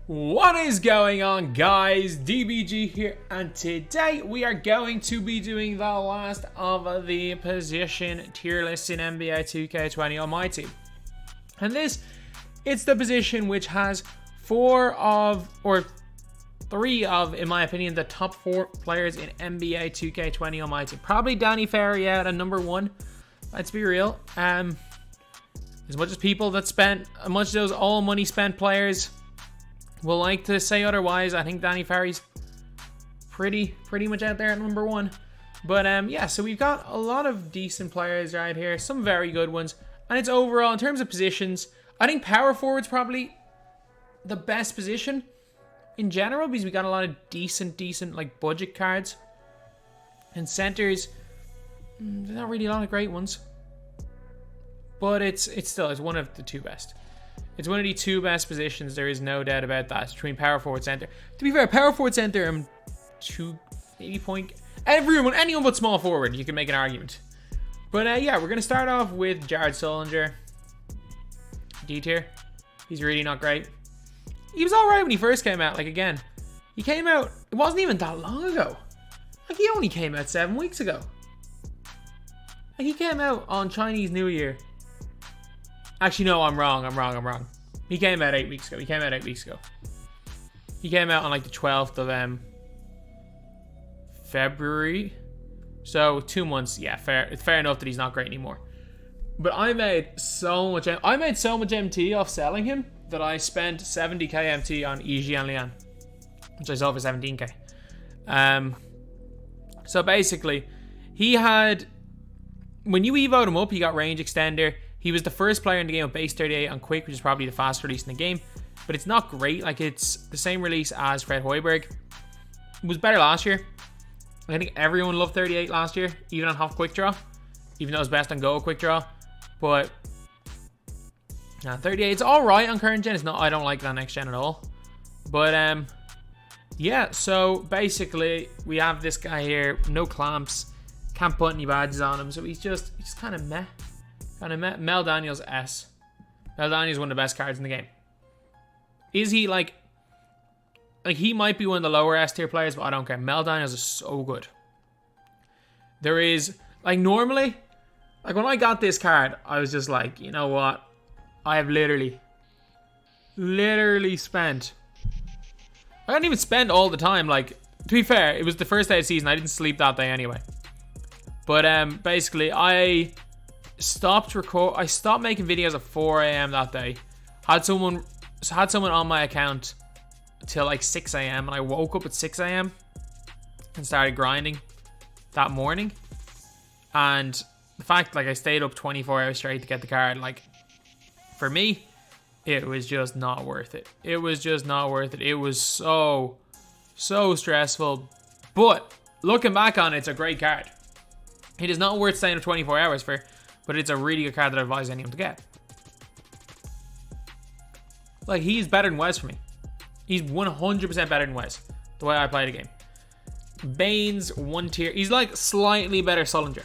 What is going on, guys? DBG here, and today we are going to be doing the last of the position tier lists in NBA 2K20 on my team. And it's the position which has three of, in my opinion, the top 4 players in NBA 2K20 on my team. Probably Danny Ferry out at number 1. Let's be real. As much as people that spent, as much as those all money spent players will like to say otherwise, I think Danny Ferry's pretty much out there at number 1. But yeah, so we've got a lot of decent players right here, some very good ones, and it's overall in terms of positions, I think power forward's probably the best position in general because we got a lot of decent like budget cards, and centers, there's not really a lot of great ones, but it's one of the 2 best. It's one of the 2 best positions, there is no doubt about that, between power forward center. To be fair, power forward center, anyone but small forward, you can make an argument. But yeah, we're going to start off with Jared Sullinger. D tier. He's really not great. He was alright when he first came out, like again. He came out, it wasn't even that long ago. Like he only came out 7 weeks ago. Like he came out on Chinese New Year. Actually, no, I'm wrong. He came out 8 weeks ago. He came out on like the 12th of February. So 2 months. Yeah, fair. It's fair enough that he's not great anymore. But I made so much MT off selling him that I spent 70k MT on Iji and Lian, which I sold for 17k. So basically, he had, when you evoed him up, he got range extender. He was the first player in the game with base 38 on quick, which is probably the fastest release in the game. But it's not great. Like, it's the same release as Fred Hoiberg. It was better last year. I think everyone loved 38 last year, even on half quick draw. Even though it was best on go quick draw. But 38, it's alright on current gen. It's not, I don't like it on next gen at all. But yeah, so basically we have this guy here, no clamps, can't put any badges on him, so he's just kind of meh. Mel Daniels S. Mel Daniels is one of the best cards in the game. Is he like he might be one of the lower S tier players, but I don't care. Mel Daniels is so good. There is, like, normally, like when I got this card, I was just like, you know what? I have literally spent, I didn't even spend all the time. Like, to be fair, it was the first day of the season. I didn't sleep that day anyway. But basically, I stopped making videos at 4 a.m. that day. Had someone on my account till like 6 a.m. and I woke up at 6 a.m. and started grinding that morning. And the fact, like, I stayed up 24 hours straight to get the card, like, for me, it was just not worth it. It was so stressful. But looking back on it, it's a great card. It is not worth staying up 24 hours for, but it's a really good card that I advise anyone to get. Like, he's better than Wes for me. He's 100% better than Wes, the way I play the game. Baines, 1 tier. He's like slightly better Sullinger.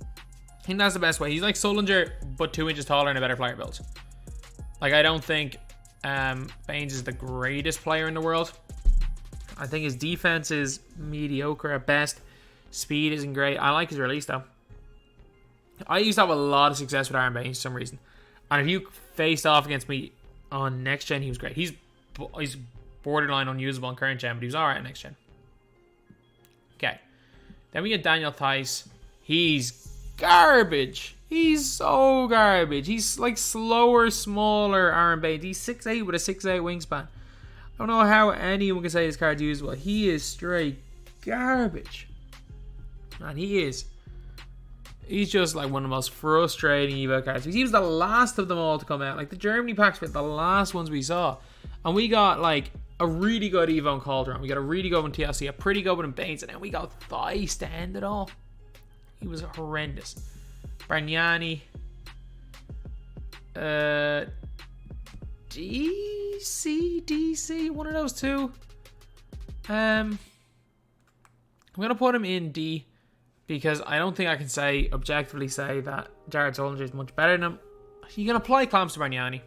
I think that's the best way. He's like Sullinger, but 2 inches taller and a better player build. Like, I don't think Baines is the greatest player in the world. I think his defense is mediocre at best. Speed isn't great. I like his release, though. I used to have a lot of success with Aaron Baines for some reason. And if you faced off against me on next gen, he was great. He's borderline unusable on current gen, but he was alright on next gen. Okay. Then we get Daniel Theis. He's garbage. He's so garbage. He's like slower, smaller Aaron Baines. He's 6'8" with a 6'8" wingspan. I don't know how anyone can say his card's usable. He is straight garbage. And he's just like one of the most frustrating Evo cards. He was the last of them all to come out. Like, the Germany packs were the last ones we saw. And we got like a really good Evo in Calderon. We got a really good one in TLC, a pretty good one in Baines, and then we got Theis to end it all. He was horrendous. Bargnani. DC, one of those 2. I'm going to put him in D, because I don't think I can objectively say that Jared Sullinger is much better than him. You can apply clamps to Bargnani.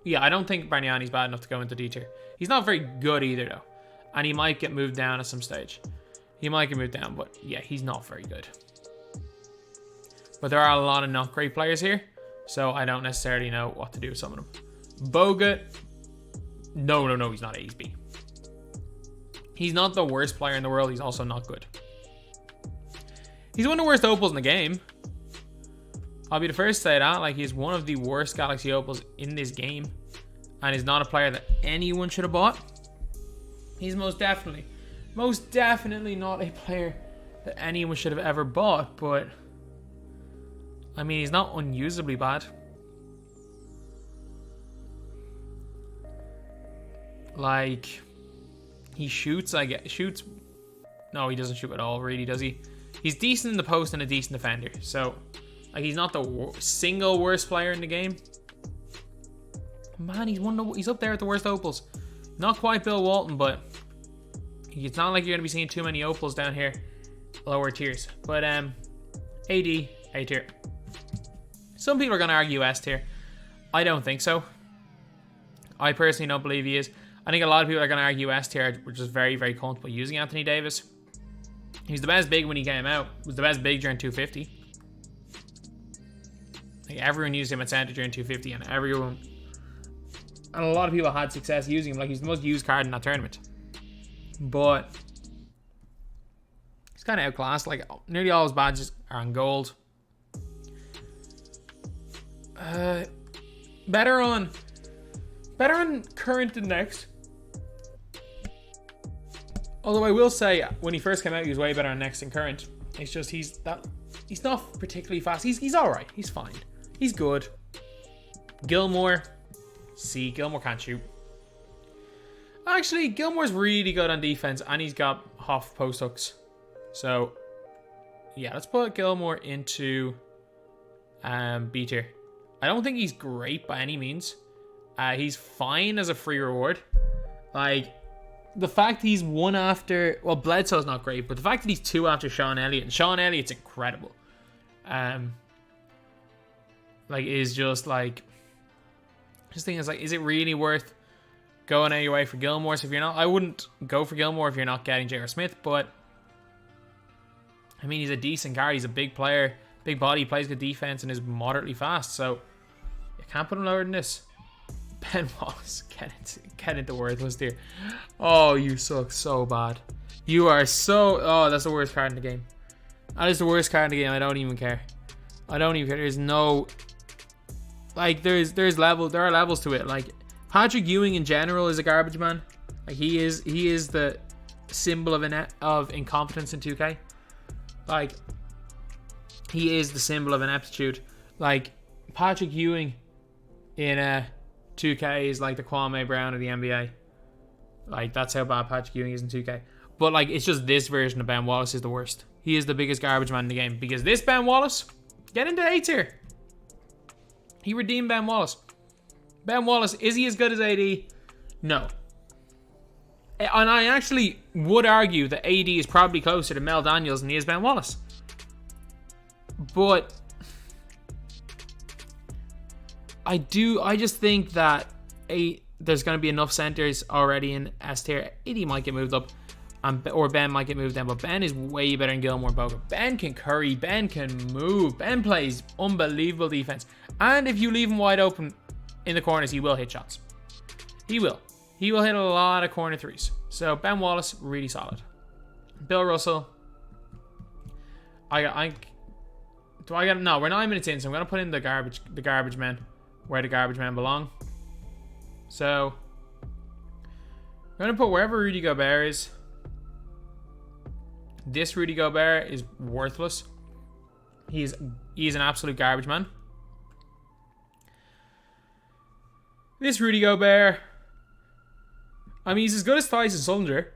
Yeah, I don't think Bargnani's bad enough to go into D tier. He's not very good either, though. And he might get moved down at some stage. He might get moved down, but yeah, he's not very good. But there are a lot of not great players here, so I don't necessarily know what to do with some of them. Bogut. No, he's not A, he's B. He's not the worst player in the world. He's also not good. He's one of the worst opals in the game. I'll be the first to say that. Like, he's one of the worst Galaxy opals in this game. And is not a player that anyone should have bought. He's most definitely not a player that anyone should have ever bought. But, I mean, he's not unusably bad. Like, he shoots, I guess. Shoots. No, he doesn't shoot at all, really, does he? He's decent in the post and a decent defender. So, like, he's not the single worst player in the game. Man, he's up there at the worst opals. Not quite Bill Walton, but it's not like you're going to be seeing too many opals down here. Lower tiers. But, AD, A tier. Some people are going to argue S tier. I don't think so. I personally don't believe he is. I think a lot of people are going to argue S tier, which is very, very comfortable using Anthony Davis. He was the best big when he came out. He was the best big during 250. Like, everyone used him at center during 250, and a lot of people had success using him. Like, he's the most used card in that tournament. But he's kind of outclassed. Like, nearly all his badges are on gold. Better on current than next. Although I will say, when he first came out, he was way better on next than current. It's just he's not particularly fast. He's all right. He's fine. He's good. Gilmore. See, Gilmore can't shoot. Actually, Gilmore's really good on defense, and he's got half post hooks. So, yeah, let's put Gilmore into B tier. I don't think he's great by any means. He's fine as a free reward. Like, the fact he's one after... Well, Bledsoe's not great, but the fact that he's two after Sean Elliott, and Sean Elliott's incredible. Like, is just like... This thing is like, is it really worth going out your way for Gilmore? So if you're not... I wouldn't go for Gilmore if you're not getting J.R. Smith, but... I mean, he's a decent guard. He's a big player. Big body, plays good defense, and is moderately fast. So, you can't put him lower than this. Ben Wallace, get into worthless tier. Oh, you suck so bad. You are so... Oh, that's the worst card in the game. That is the worst card in the game. I don't even care. I don't even care. There's no... Like, there are levels to it. Like, Patrick Ewing in general is a garbage man. Like, he is the symbol of incompetence in 2K. Like, he is the symbol of ineptitude. Like, Patrick Ewing in 2K is like the Kwame Brown of the NBA. Like, that's how bad Patrick Ewing is in 2K. But, like, it's just this version of Ben Wallace is the worst. He is the biggest garbage man in the game. Because this Ben Wallace, get into A tier. He redeemed Ben Wallace. Ben Wallace, is he as good as AD? No. And I actually would argue that AD is probably closer to Mel Daniels than he is Ben Wallace. But I just think that there's going to be enough centers already in S tier. AD might get moved up, or Ben might get moved down, but Ben is way better than Gilmore and Bogut. Ben can curry, Ben can move, Ben plays unbelievable defense. And if you leave him wide open in the corners, he will hit shots. He will. He will hit a lot of corner threes. So Ben Wallace, really solid. Bill Russell. No, we're 9 minutes in, so I'm gonna put in the garbage men where the garbage men belong. So I'm gonna put wherever Rudy Gobert is. This Rudy Gobert is worthless. He's an absolute garbage man. This Rudy Gobert, I mean, he's as good as Tyson Sullinger.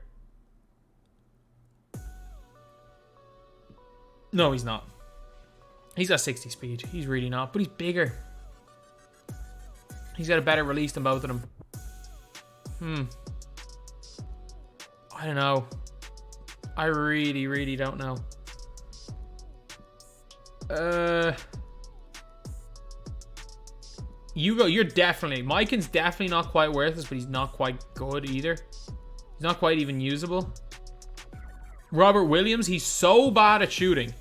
No, he's not. He's got 60 speed. He's really not, but he's bigger. He's got a better release than both of them. I don't know. I really, really don't know. You go. You're definitely... Mikan's definitely not quite worthless, but he's not quite good either. He's not quite even usable. Robert Williams, he's so bad at shooting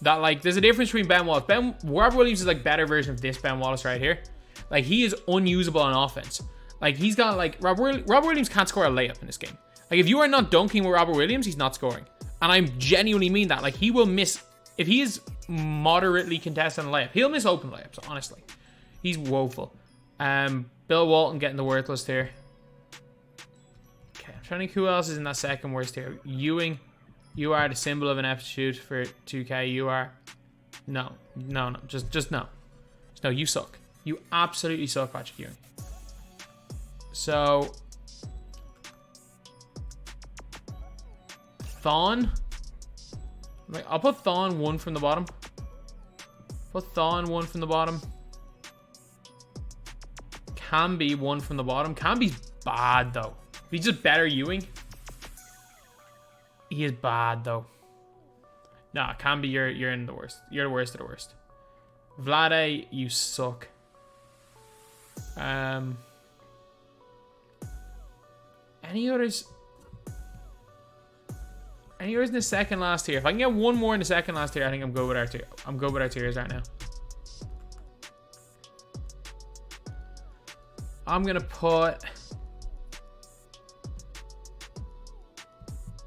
that, like, there's a difference between Ben Wallace. Robert Williams is, like, better version of this Ben Wallace right here. Like, he is unusable on offense. Like, he's got, like... Robert Williams can't score a layup in this game. Like, if you are not dunking with Robert Williams, he's not scoring. And I genuinely mean that. Like, he will miss... If he is moderately contested on a layup, he'll miss open layups, honestly. He's woeful. Bill Walton getting the worthless here. Okay, I'm trying to think who else is in that second worst here. Ewing, you are the symbol of ineptitude for 2K. You are... No. Just no. No, you suck. You absolutely suck, Patrick Ewing. So... Thon. I'll put Thon 1 from the bottom. Put Thon 1 from the bottom. Camby 1 from the bottom. Camby's bad though. He's just better Ewing. He is bad though. Nah, Camby, you're in the worst. You're the worst of the worst. Vlade, you suck. Any others? Any others in the second last tier? If I can get one more in the second last tier, I think I'm good with our tier. I'm good with our tiers right now. I'm gonna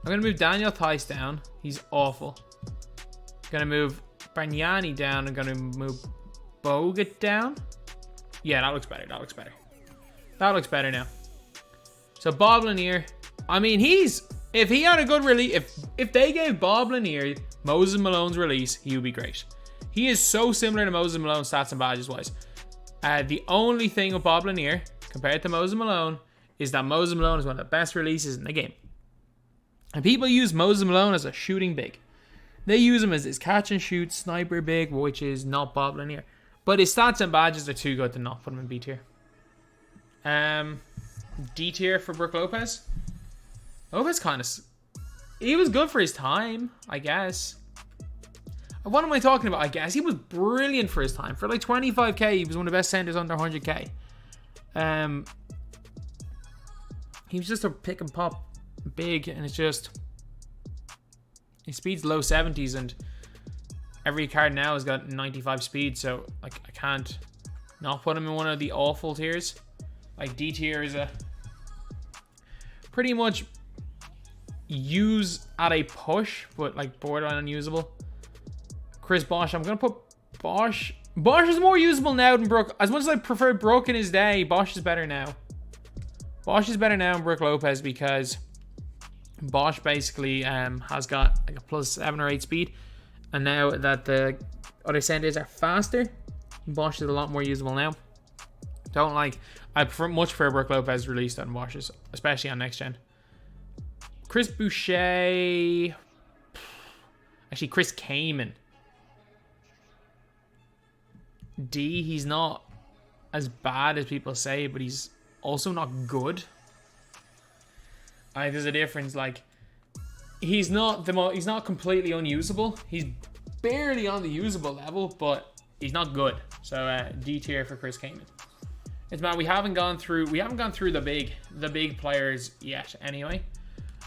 move Daniel Theis down. He's awful. Gonna move Bargnani down. I'm gonna move Bogut down. Yeah, that looks better. That looks better. That looks better now. So Bob Lanier. I mean, if he had a good release, if they gave Bob Lanier Moses Malone's release, he would be great. He is so similar to Moses Malone stats and badges wise. The only thing with Bob Lanier compared to Moses Malone is that Moses Malone is one of the best releases in the game. And people use Moses Malone as a shooting big. They use him as his catch and shoot sniper big, which is not Bob Lanier. But his stats and badges are too good to not put him in B tier. D tier for Brook Lopez. Lopez kind of... He was good for his time, I guess. What am I talking about? I guess he was brilliant for his time. For like 25k, he was one of the best centers under 100k. He was just a pick and pop big, and it's just... His speed's low 70s, and every card now has got 95 speed, so like I can't not put him in one of the awful tiers. Like D tier is a pretty much use at a push, but like borderline unusable. Chris Bosh, I'm gonna put Bosh. Bosh is more usable now than Brook. As much as I preferred Brook in his day, Bosh is better now. Bosh is better now than Brook Lopez because Bosh basically has got like a plus 7 or 8 speed, and now that the other centers are faster, Bosh is a lot more usable now. I much prefer Brook Lopez released on Bosh's, especially on next gen. Chris Boucher, actually Chris Kaman. D, he's not as bad as people say, but he's also not good. There's a difference. Like, he's not completely unusable. He's barely on the usable level, but he's not good. So D tier for Chris Kaman. It's man, we haven't gone through the big players yet. Anyway,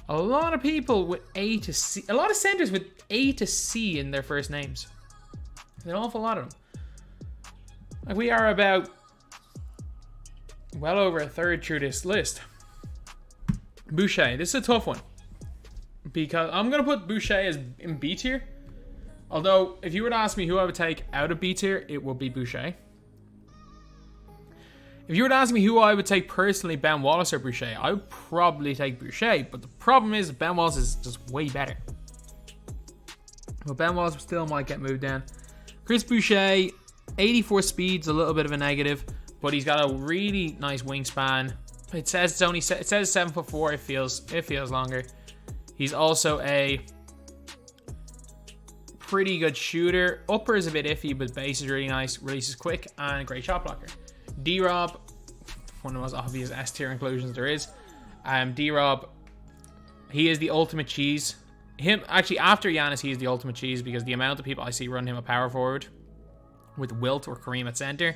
a lot of people with A to C, a lot of centers with A to C in their first names. An awful lot of them. Like, we are about well over a third through this list. Boucher, this is a tough one because I'm gonna put Boucher as in B tier. Although, if you were to ask me who I would take out of B tier, it would be Boucher. If you were to ask me who I would take personally, Ben Wallace or Boucher, I would probably take Boucher. But the problem is Ben Wallace is just way better. But Ben Wallace still might get moved down. Chris Boucher, 84 speed's a little bit of a negative, but he's got a really nice wingspan. It says 7'4". It feels longer. He's also a pretty good shooter. Upper is a bit iffy, but base is really nice. Release is quick and a great shot blocker. D-Rob, one of the most obvious S tier inclusions there is. D-Rob, he is the ultimate cheese. Actually, after Giannis, he is the ultimate cheese because the amount of people I see run him a power forward with Wilt or Kareem at center.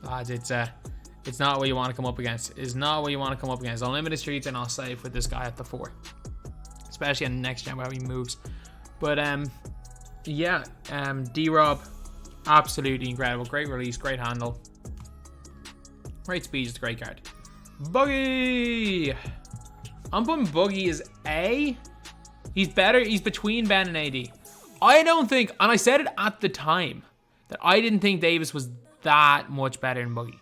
Lads, it's not what you want to come up against. It's not what you want to come up against. Unlimited streets and I'll save with this guy at the 4. Especially on the next gen where he moves. But yeah, D-Rob, absolutely incredible. Great release, great handle. Great speed, just a great card. Buggy! I'm putting Buggy as A. He's better. He's between Ben and AD. I don't think, and I said it at the time, that I didn't think Davis was that much better than Buggy.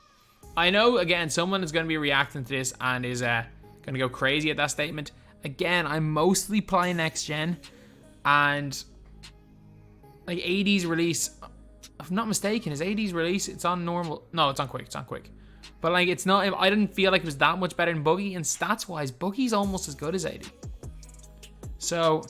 I know, again, someone is going to be reacting to this and is going to go crazy at that statement. Again, I'm mostly playing next gen, and like AD's release, if I'm not mistaken, is AD's release, it's on normal. No, it's on quick. It's on quick. But like, it's not. I didn't feel like it was that much better than Buggy, and stats wise, Buggy's almost as good as AD. So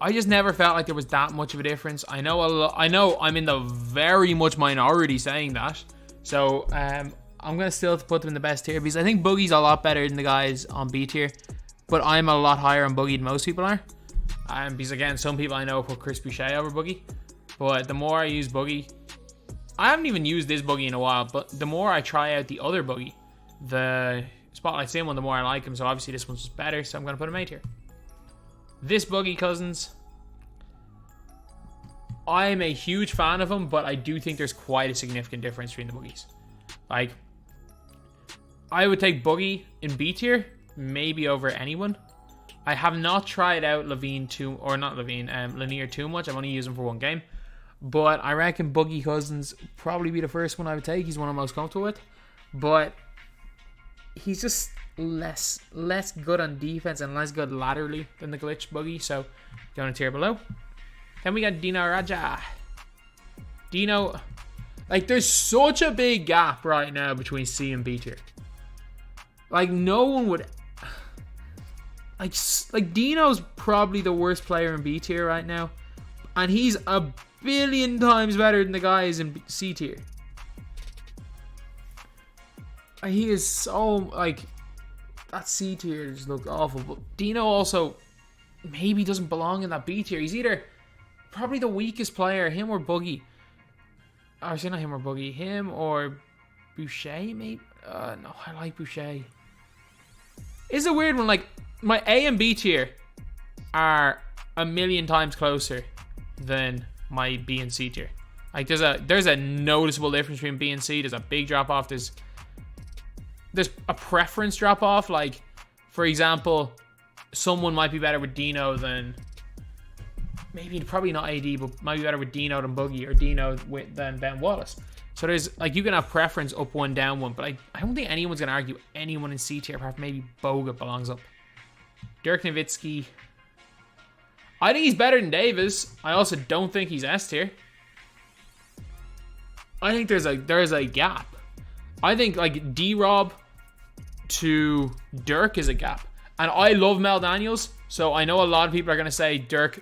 I just never felt like there was that much of a difference. I know I'm in the very much minority saying that. So I'm gonna still put them in the best tier because I think Buggy's a lot better than the guys on B tier, but I'm a lot higher on Buggy than most people are. Because again, some people I know put Chris Boucher over Buggy, but the more I use Buggy, I haven't even used this Buggy in a while, but the more I try out the other Buggy, the Spotlight Sim one, the more I like him. So obviously this one's just better, so I'm gonna put him A tier. This Buggy Cousins, I'm a huge fan of him, but I do think there's quite a significant difference between the Buggies. Like, I would take Buggy in B tier, maybe over anyone. I have not tried out Lanier too much. I've only used him for one game. But I reckon Buggy Cousins probably be the first one I would take. He's one I'm most comfortable with. But he's just less good on defense and less good laterally than the glitch Buggy. So, going a tier below. Then we got Dino Raja. Dino, like, there's such a big gap right now between C and B tier. Like, no one would... Like Dino's probably the worst player in B tier right now. And he's a billion times better than the guys in C tier. He is so, like... That C tier just looked awful. But Dino also maybe doesn't belong in that B tier. He's either probably the weakest player, him or Buggy. Actually, not him or Buggy. Him or Boucher, maybe? No, I like Boucher. It's a weird one. Like, my A and B tier are a million times closer than my B and C tier. Like, there's a noticeable difference between B and C. There's a big drop off. There's a preference drop off. Like, for example, someone might be better with Dino than... Maybe probably not AD, but might be better with Dino than Buggy, or Dino than Ben Wallace. So there's, like, you can have preference up one, down one, but I don't think anyone's going to argue anyone in C tier apart from maybe Bogut belongs up. Dirk Nowitzki, I think he's better than Davis. I also don't think he's S tier. I think there's a gap. I think, like, D-Rob to Dirk is a gap. And I love Mel Daniels, so I know a lot of people are going to say Dirk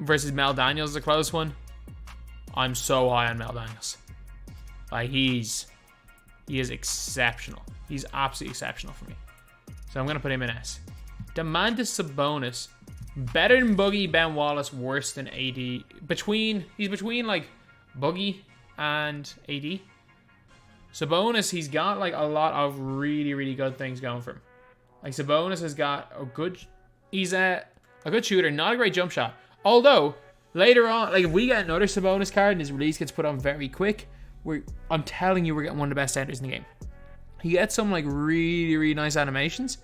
versus Mel Daniels is a close one. I'm so high on Mel Daniels. Like, he is exceptional. He's absolutely exceptional for me. So I'm going to put him in S. Domantas Sabonis, better than Buggy, Ben Wallace, worse than AD. He's between like Buggy and AD. Sabonis, he's got like a lot of really, really good things going for him. Like, Sabonis has got he's a good shooter, not a great jump shot. Although, later on, like, if we get another Sabonis card and his release gets put on very quick, I'm telling you, we're getting one of the best centers in the game. He gets some, like, really, really nice animations.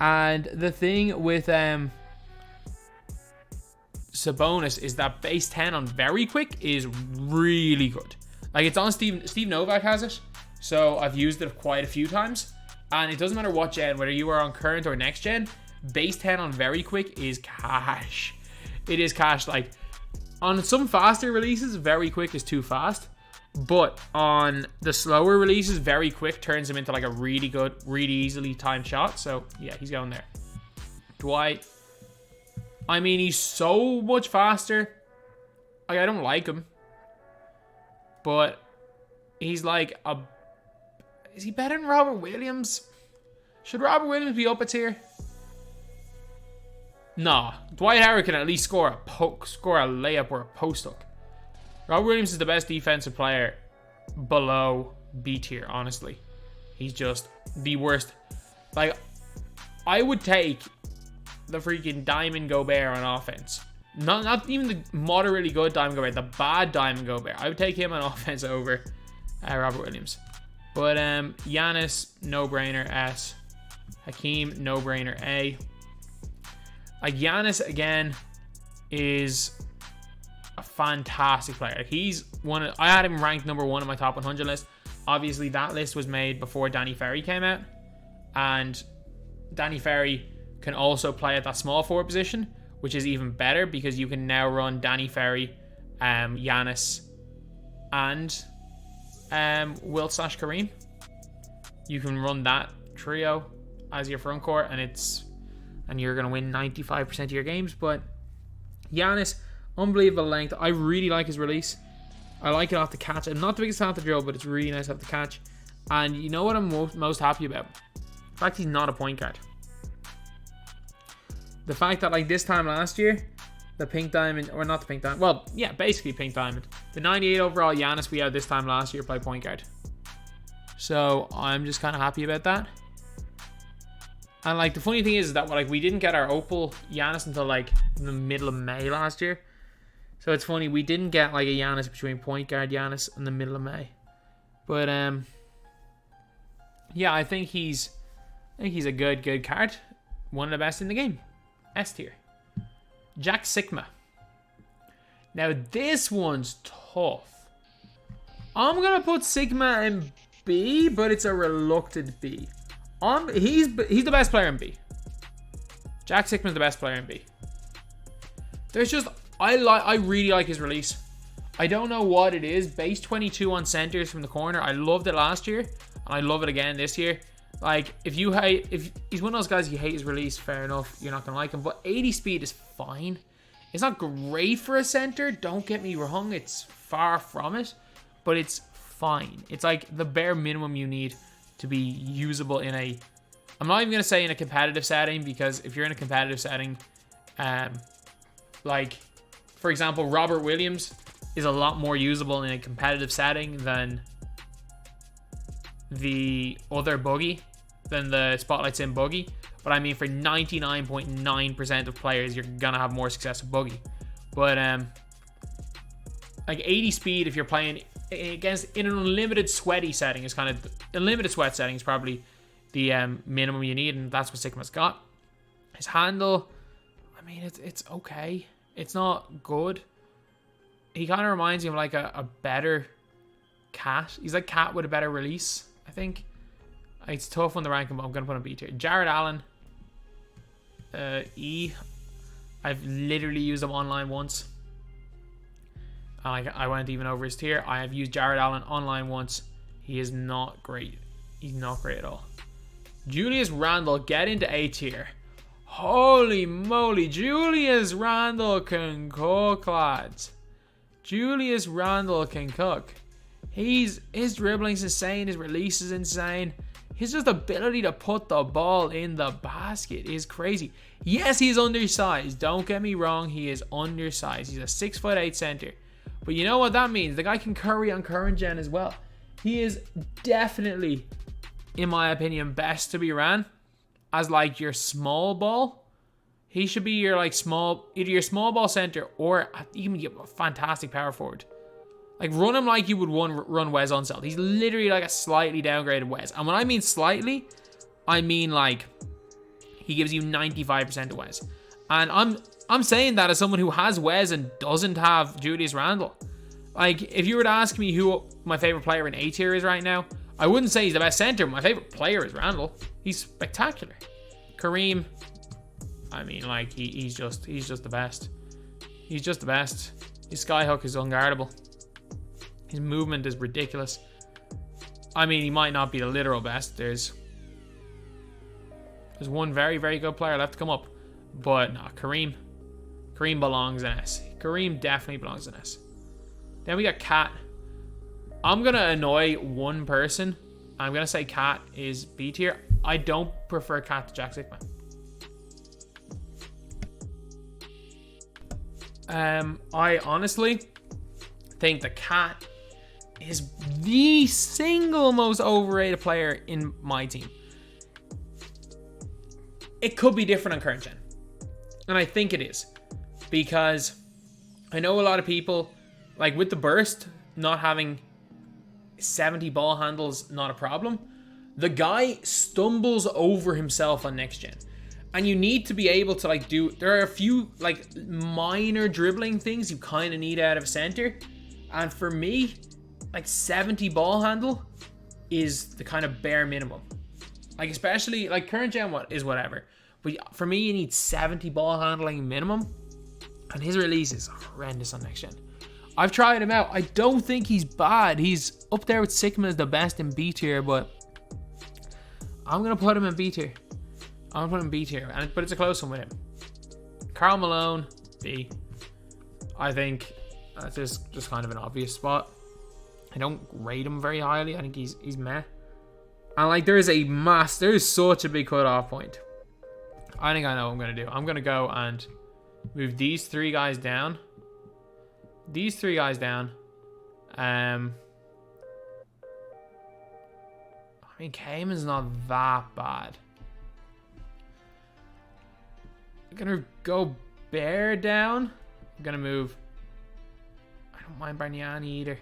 And the thing with Sabonis is that base 10 on very quick is really good. Like, it's on Steve Novak has it. So I've used it quite a few times. And it doesn't matter what gen, whether you are on current or next gen, base 10 on very quick is cash. It is cash. Like, on some faster releases, very quick is too fast. But on the slower releases, very quick turns him into like a really good, really easily timed shot. So yeah, he's going there. Dwight, I mean, he's so much faster. Like, I don't like him, but he's like is he better than Robert Williams? Should Robert Williams be up a tier? Nah, Dwight Howard can at least score a layup or a post hook. Robert Williams is the best defensive player below B tier, honestly. He's just the worst. Like, I would take the freaking Diamond Gobert on offense. Not even the moderately good Diamond Gobert, the bad Diamond Gobert. I would take him on offense over Robert Williams. But Giannis, no-brainer, S. Hakeem, no-brainer, A. Like, Giannis, again, is a fantastic player. Like, he's I had him ranked number 1 on my top 100 list. Obviously, that list was made before Danny Ferry came out. And Danny Ferry can also play at that small forward position, which is even better because you can now run Danny Ferry, Giannis, and Wilt/Kareem. You can run that trio as your front court, and you're going to win 95% of your games. But Giannis, unbelievable length. I really like his release. I like it off the catch. I'm not the biggest fan of the drill, but it's really nice off the catch. And you know what I'm most happy about? The fact he's not a point guard. The fact that, like, this time last year, the pink diamond, or not the pink diamond, well, yeah, basically pink diamond. The 98 overall Giannis we had this time last year played point guard. So I'm just kind of happy about that. And, like, the funny thing is that, like, we didn't get our Opal Giannis until, like, the middle of May last year. So it's funny, we didn't get, like, a Giannis between point guard Giannis in the middle of May. But yeah, I think he's a good card. One of the best in the game. S tier. Jack Sigma. Now this one's tough. I'm gonna put Sigma in B, but it's a reluctant B. He's the best player in B. Jack Sigma's the best player in B. There's just I really like his release. I don't know what it is. Base 22 on centers from the corner. I loved it last year, and I love it again this year. Like, if he's one of those guys you hate his release, fair enough, you're not gonna like him. But 80 speed is fine. It's not great for a center, don't get me wrong. It's far from it, but it's fine. It's like the bare minimum you need to be usable in a. I'm not even gonna say in a competitive setting, because if you're in a competitive setting, like, for example, Robert Williams is a lot more usable in a competitive setting than the other Buggy, than the Spotlights in Buggy. But I mean, for 99.9% of players, you're gonna have more success with Buggy. But like 80 speed, if you're playing against in an unlimited sweaty setting, is kind of unlimited sweat setting is probably the minimum you need, and that's what Sigma's got. His handle, I mean, it's okay. It's not good. He kind of reminds me of like a better Cat. He's like Cat with a better release, I think. It's tough on the ranking, but I'm going to put him B tier. Jared Allen, E. I've literally used him online once. I went even over his tier. I have used Jared Allen online once. He is not great. He's not great at all. Julius Randle, get into A tier. Holy moly, Julius Randle can cook, lads. Julius Randle can cook. His dribbling's insane. His release is insane. His just ability to put the ball in the basket is crazy. Yes, he's undersized. Don't get me wrong. He is undersized. He's a 6'8" center. But you know what that means? The guy can curry on current gen as well. He is definitely, in my opinion, best to be ran as like your small ball. He should be your like either your small ball center or even a fantastic power forward. Like, run him like you would run Wes Unseld. He's literally like a slightly downgraded Wes. And when I mean slightly, I mean like he gives you 95% of Wes. And I'm saying that as someone who has Wes and doesn't have Julius Randle. Like, if you were to ask me who my favorite player in A tier is right now, I wouldn't say he's the best center. My favorite player is Randle. He's spectacular. Kareem, I mean, like, he's just the best. He's just the best. His skyhook is unguardable. His movement is ridiculous. I mean, he might not be the literal best. There's one very, very good player left to come up. But nah, Kareem belongs in S. Kareem definitely belongs in S. Then we got Cat. I'm going to annoy one person. I'm going to say Cat is B tier. I don't prefer Cat to Jack Sigma. I honestly think the Cat is the single most overrated player in my team. It could be different on current gen. And I think it is. Because I know a lot of people, like with the burst, not having 70 ball handles, not a problem. The guy stumbles over himself on next gen. And you need to be able to like there are a few like minor dribbling things you kind of need out of a center. And for me, like 70 ball handle is the kind of bare minimum. Like especially like current gen is whatever. But for me, you need 70 ball handling minimum. And his release is horrendous on next gen. I've tried him out. I don't think he's bad. He's up there with Sigma as the best in B tier, but I'm going to put him in B tier. I'm going to put him in B tier, but it's a close one with him. Karl Malone, B. I think that's just kind of an obvious spot. I don't rate him very highly. I think he's meh. And like there's such a big cutoff point. I think I know what I'm going to do. I'm going to go and move these three guys down. These three guys down. I mean, Cayman's not that bad. I'm gonna go Bear down. I'm gonna move. I don't mind Bargnani either.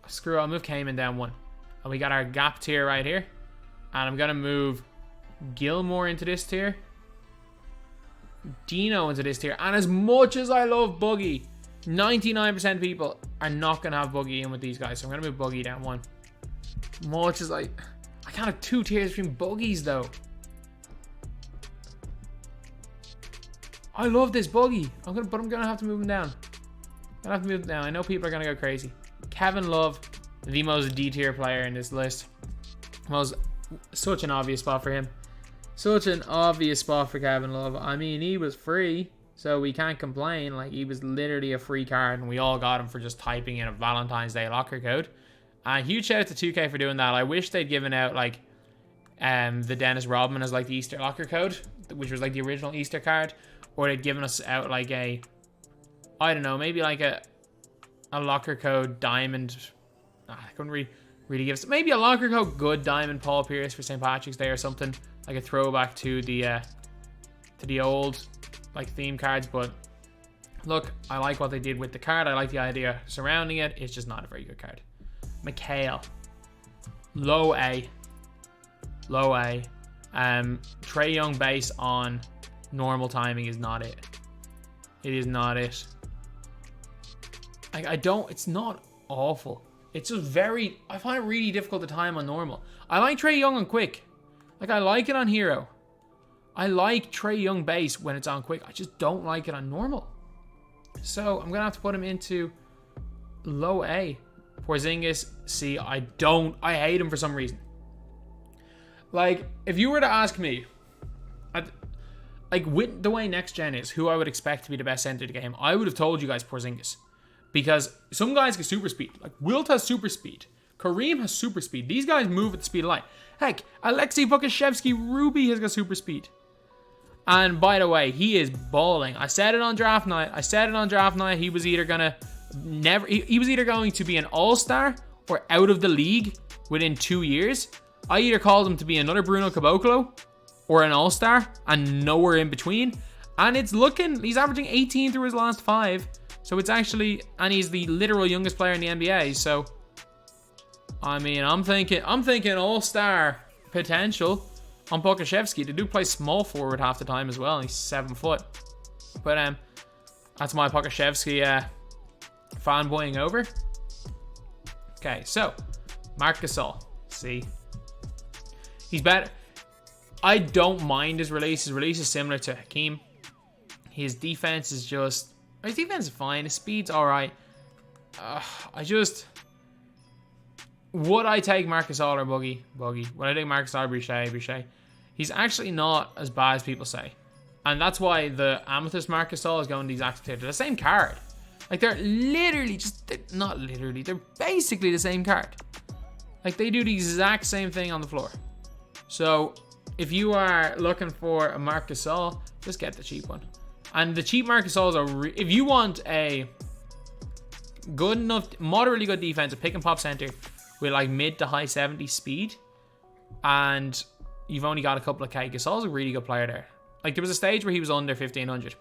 Screw it, I'll move Cayman down one. And we got our gap tier right here. And I'm gonna move Gilmore into this tier. Dino into this tier. And as much as I love Buggy, 99% of people are not going to have Buggy in with these guys. So I'm going to move Buggy down one. Much as I can't have two tiers between Buggies though. I love this Buggy. But I'm going to have to move him down. I'm going to have to move him down. I know people are going to go crazy. Kevin Love, the most D tier player in this list. Such an obvious spot for him. Such an obvious spot for Kevin Love. I mean, he was free, so we can't complain. Like, he was literally a free card, and we all got him for just typing in a Valentine's Day locker code. Huge shout out to 2K for doing that. I wish they'd given out, like, the Dennis Rodman as, like, the Easter locker code, which was, like, the original Easter card. Or they'd given us out, like, I don't know, maybe, like, a locker code diamond. I couldn't really give us... Maybe a locker code good diamond Paul Pierce for St. Patrick's Day or something. Like a throwback to the old like theme cards, but look, I like what they did with the card. I like the idea surrounding it. It's just not a very good card. McHale, low A. Trae Young base on normal timing is not it. It is not it. It's not awful. It's just I find it really difficult to time on normal. I like Trae Young on quick. Like, I like it on Hero. I like Trae Young base when it's on quick. I just don't like it on normal. So, I'm going to have to put him into low A. Porzingis, C. I hate him for some reason. Like, if you were to ask me, like, with the way next gen is, who I would expect to be the best center of the game, I would have told you guys Porzingis. Because some guys get super speed. Like, Wilt has super speed. Kareem has super speed. These guys move at the speed of light. Heck, Alexei Bukashevsky-Ruby has got super speed. And by the way, he is balling. I said it on draft night. He was either gonna he was either going to be an all-star or out of the league within 2 years. I either called him to be another Bruno Caboclo or an all-star and nowhere in between. And it's looking, he's averaging 18 through his last 5. So it's actually, and he's the literal youngest player in the NBA. So I mean, I'm thinking all-star potential on Bukashevsky. The dude plays small forward half the time as well, and he's 7 foot. But that's my Bukashevsky fanboying over. Okay, so Marc Gasol. See, he's better. I don't mind his release. His release is similar to Hakeem. His defense is fine. His speed's all right. Would I take Marc Gasol or Buggy? Would I take Marc Gasol or Boucher? He's actually not as bad as people say. And that's why the Amethyst Marc Gasol is going to the exact same. They're the same card. Like, they're basically the same card. Like, they do the exact same thing on the floor. So, if you are looking for a Marc Gasol, just get the cheap one. And the cheap Marc Gasols are... if you want a good enough, moderately good defense, a pick and pop center with like mid to high 70s speed, and you've only got a couple of K. Gasol's a really good player there. Like, there was a stage where he was under 1,500.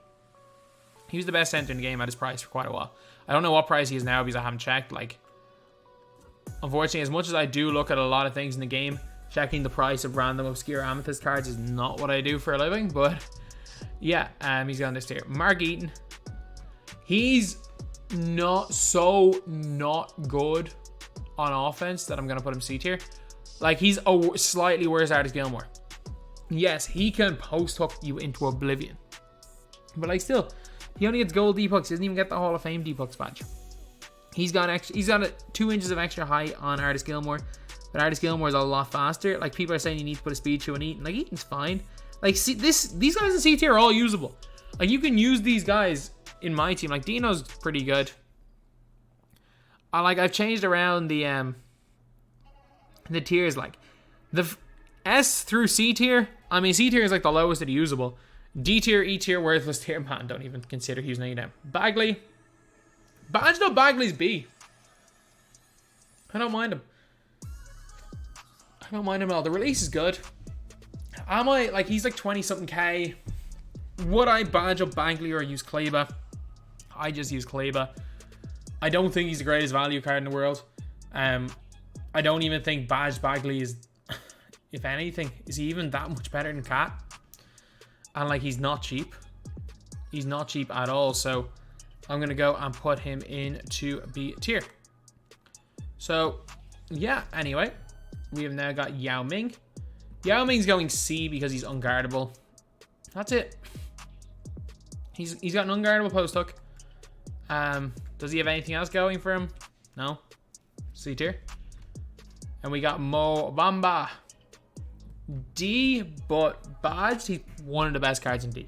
He was the best center in the game at his price for quite a while. I don't know what price he is now because I haven't checked. Like, unfortunately, as much as I do look at a lot of things in the game, checking the price of random obscure amethyst cards is not what I do for a living. But yeah, he's on this tier. Mark Eaton. He's not good on offense that I'm going to put him C tier. Like, he's a slightly worse Artis Gilmore. Yes, he can post hook you into oblivion. But like, still, he only gets gold deep hooks. He doesn't even get the Hall of Fame deep hooks badge. He's got 2 inches of extra height on Artis Gilmore. But Artis Gilmore is a lot faster. Like, people are saying you need to put a speed shoe on Eaton. Like, Eaton's fine. Like, see, these guys in C tier are all usable. Like, you can use these guys in my team. Like, Dino's pretty good. I've changed around the tiers. Like, the S through C tier. I mean, C tier is like the lowest of the usable. D tier, E tier, worthless tier. Man, don't even consider using any of them. Bagley. No, Bagley's B. I don't mind him. I don't mind him at all. The release is good. He's like 20 something K. Would I badge up Bagley or use Kleba? I just use Kleba. I don't think he's the greatest value card in the world. I don't even think badge Bagley is, if anything, is he even that much better than Cat? And like, he's not cheap. He's not cheap at all. So I'm going to go and put him into B tier. So yeah, anyway, we have now got Yao Ming. Yao Ming's going C because he's unguardable. That's it. He's got an unguardable post hook. Does he have anything else going for him? No. C tier. And we got Mo Bamba. D, but badged, he's one of the best cards in D.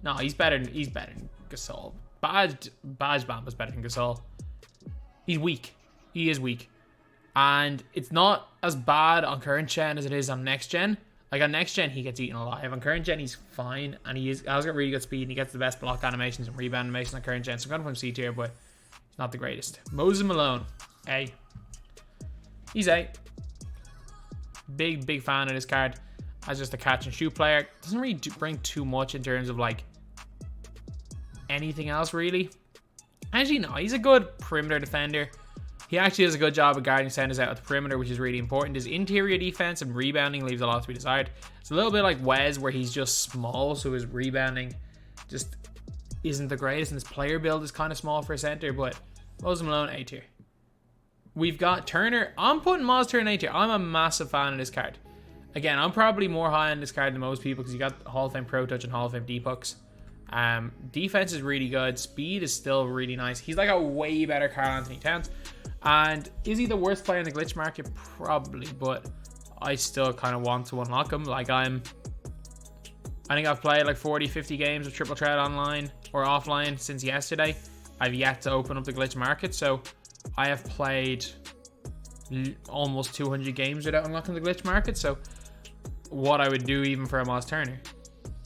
No, he's better than Gasol. Badged Bamba's better than Gasol. He's weak. He is weak. And it's not as bad on current gen as it is on next gen. Like, on next gen, he gets eaten alive. On current gen, he's fine. And he's got really good speed. And he gets the best block animations and rebound animations on current gen. So I'm going to put him C tier, but he's not the greatest. Moses Malone. A. He's A. Big fan of this card. As just a catch and shoot player. Doesn't really bring too much in terms of, like, anything else, really. Actually, no. He's a good perimeter defender. He actually does a good job of guarding centers out at the perimeter, which is really important. His interior defense and rebounding leaves a lot to be desired. It's a little bit like Wes, where he's just small, so his rebounding just isn't the greatest, and his player build is kind of small for a center, but Moses Malone, A tier. We've got Turner. I'm putting Maz Turner in A tier. I'm a massive fan of this card. Again, I'm probably more high on this card than most people because you got Hall of Fame Pro Touch and Hall of Fame deep hooks. Defense is really good. Speed is still really nice. He's like a way better Karl Anthony Towns. And is he the worst player in the glitch market? Probably, but I still kind of want to unlock him. Like, I think I've played like 40, 50 games of Triple Threat online or offline since yesterday. I've yet to open up the glitch market, so I have played almost 200 games without unlocking the glitch market. So what I would do even for a Maz Turner.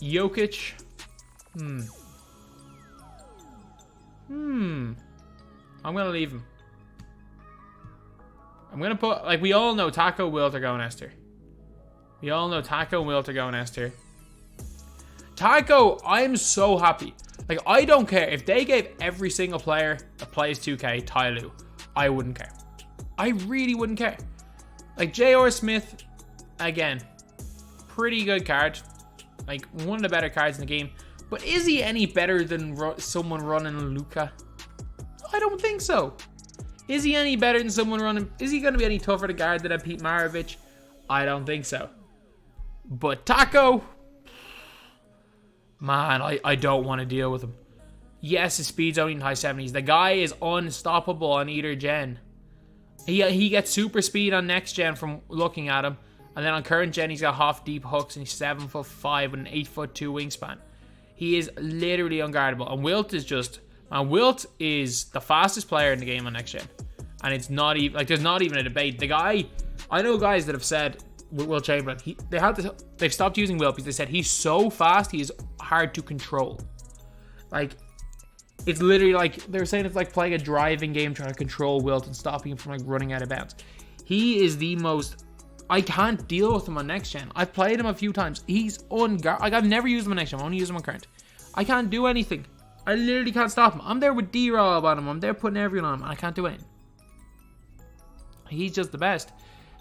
Jokic. I'm going to leave him. I'm going to put, like, we all know Taco, Wilt are going S tier. We all know Taco and Wilt are going S tier. Taco, I'm so happy. Like, I don't care. If they gave every single player that plays 2K Tyloo, I wouldn't care. I really wouldn't care. Like, J.R. Smith, again, pretty good card. Like, one of the better cards in the game. But is he any better than someone running Luka? I don't think so. Is he any better than someone running? Is he going to be any tougher to guard than Pete Maravich? I don't think so. But Taco, man, I don't want to deal with him. Yes, his speed's only in high 70s. The guy is unstoppable on either gen. He gets super speed on next gen from looking at him. And then on current gen, he's got half deep hooks and he's 7'5" with an 8'2" wingspan. He is literally unguardable. And Wilt is just... And Wilt is the fastest player in the game on next gen. And it's not even... Like, there's not even a debate. The guy... I know guys that have said... Wilt Chamberlain. They've stopped using Wilt because they said he's so fast, he is hard to control. Like, It's literally like, they're saying it's like playing a driving game, trying to control Wilt and stopping him from like running out of bounds. He is the most, I can't deal with him on next gen. I've played him a few times. He's unguardable. Like, I've never used him on next gen. I've only used him on current. I can't do anything. I literally can't stop him. I'm there with D-Rob on him. I'm there putting everyone on him, and I can't do anything. He's just the best.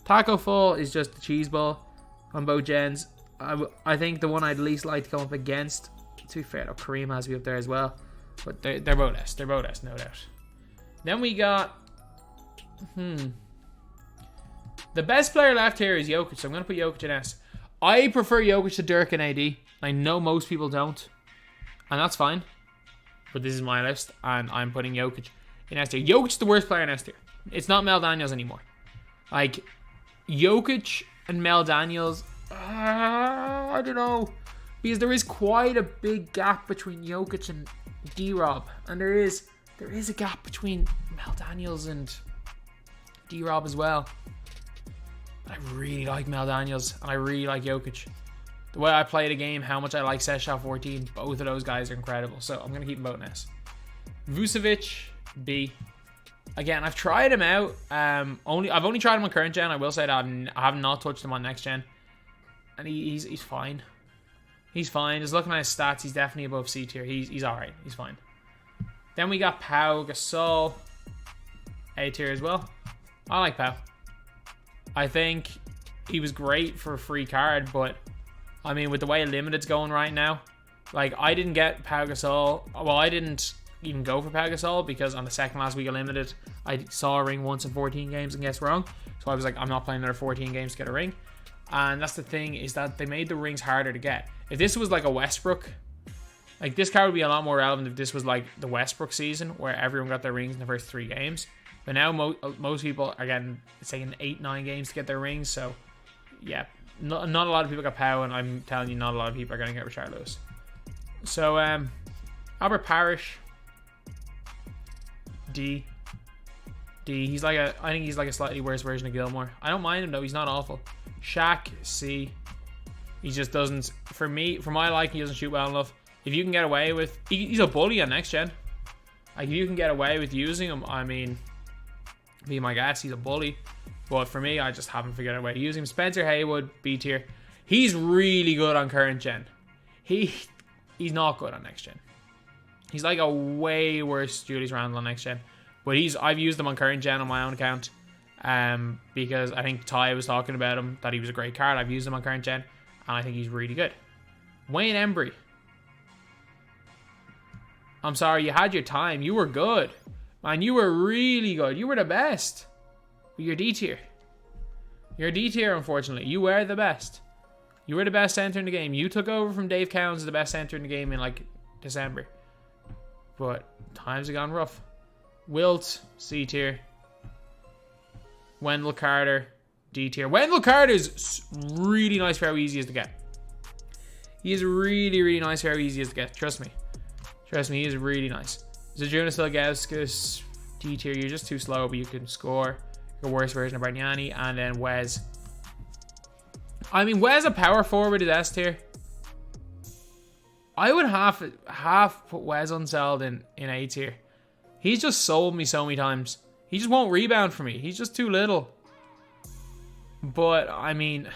Taco Fall is just the cheese ball on both gens. I think the one I'd least like to come up against, to be fair, though, Kareem has to be up there as well. But they're both S. They're both S, no doubt. Then we got... The best player left here is Jokic, so I'm going to put Jokic in S. I prefer Jokic to Dirk and AD. I know most people don't, and that's fine. But this is my list, and I'm putting Jokic in S tier. Jokic is the worst player in S tier. It's not Mel Daniels anymore. Like, Jokic and Mel Daniels, I don't know. Because there is quite a big gap between Jokic and D-Rob. And there is a gap between Mel Daniels and D-Rob as well. I really like Mel Daniels, and I really like Jokic. The way I play the game, how much I like Sesha 14, both of those guys are incredible. So I'm going to keep them both in S. Vucevic, B. Again, I've tried him out. I've only tried him on current gen. I will say that I have not touched him on next gen. And he's fine. He's fine. Just looking at his stats, he's definitely above C tier. He's alright. He's fine. Then we got Pau Gasol, A tier as well. I like Pau. I think he was great for a free card, but I mean, with the way Limited's going right now, like, I didn't get Pau Gasol. Well, I didn't even go for Pau Gasol because on the second last week of Limited, I saw a ring once in 14 games and guessed wrong. So I was like, I'm not playing another 14 games to get a ring. And that's the thing, is that they made the rings harder to get. If this was like a Westbrook, like, this card would be a lot more relevant if this was like the Westbrook season where everyone got their rings in the first 3 games. But now most people are getting, it's taking 8-9 games to get their rings. So yeah, not a lot of people got Pau, and I'm telling you, not a lot of people are going to get Richard Lewis. So Albert Parrish, D. He's like I think he's like a slightly worse version of Gilmore. I don't mind him though. He's not awful. Shaq, C. He just doesn't, for my liking, he doesn't shoot well enough. If you can get away with, he's a bully on next gen. Like, if you can get away with using him, I mean, be my guess, he's a bully. But for me, I just haven't figured out a way to use him. Spencer Haywood, B tier. He's really good on current gen. He's not good on next gen. He's like a way worse Julius Randle on next gen. But I've used him on current gen on my own account. Because I think Ty was talking about him, that he was a great card. I've used him on current gen, and I think he's really good. Wayne Embry. I'm sorry, you had your time. You were good. Man, you were really good. You were the best. But you're D tier. You're D tier, unfortunately. You were the best. You were the best center in the game. You took over from Dave Cowens as the best center in the game in like December. But times have gone rough. Wilt, C tier. Wendell Carter, D tier. Wendell Carter is really nice for how easy he is to get. He is really, really nice for how easy he is to get. Trust me. Trust me, he is really nice. Zydrunas Ilgauskas, D tier. You're just too slow, but you can score. Your worst version of Bargnani. And then Wes. I mean, Wes, a power forward, is S tier. I would half put Wes Unseld in A tier. He's just sold me so many times. He just won't rebound for me. He's just too little. But, I mean,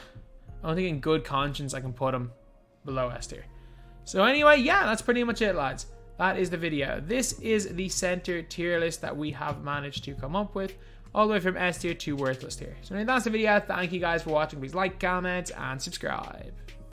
I don't think in good conscience I can put him below S tier. So anyway, yeah, that's pretty much it, lads. That is the video. This is the center tier list that we have managed to come up with, all the way from S tier to worthless tier. So anyway, that's the video. Thank you guys for watching. Please like, comment, and subscribe.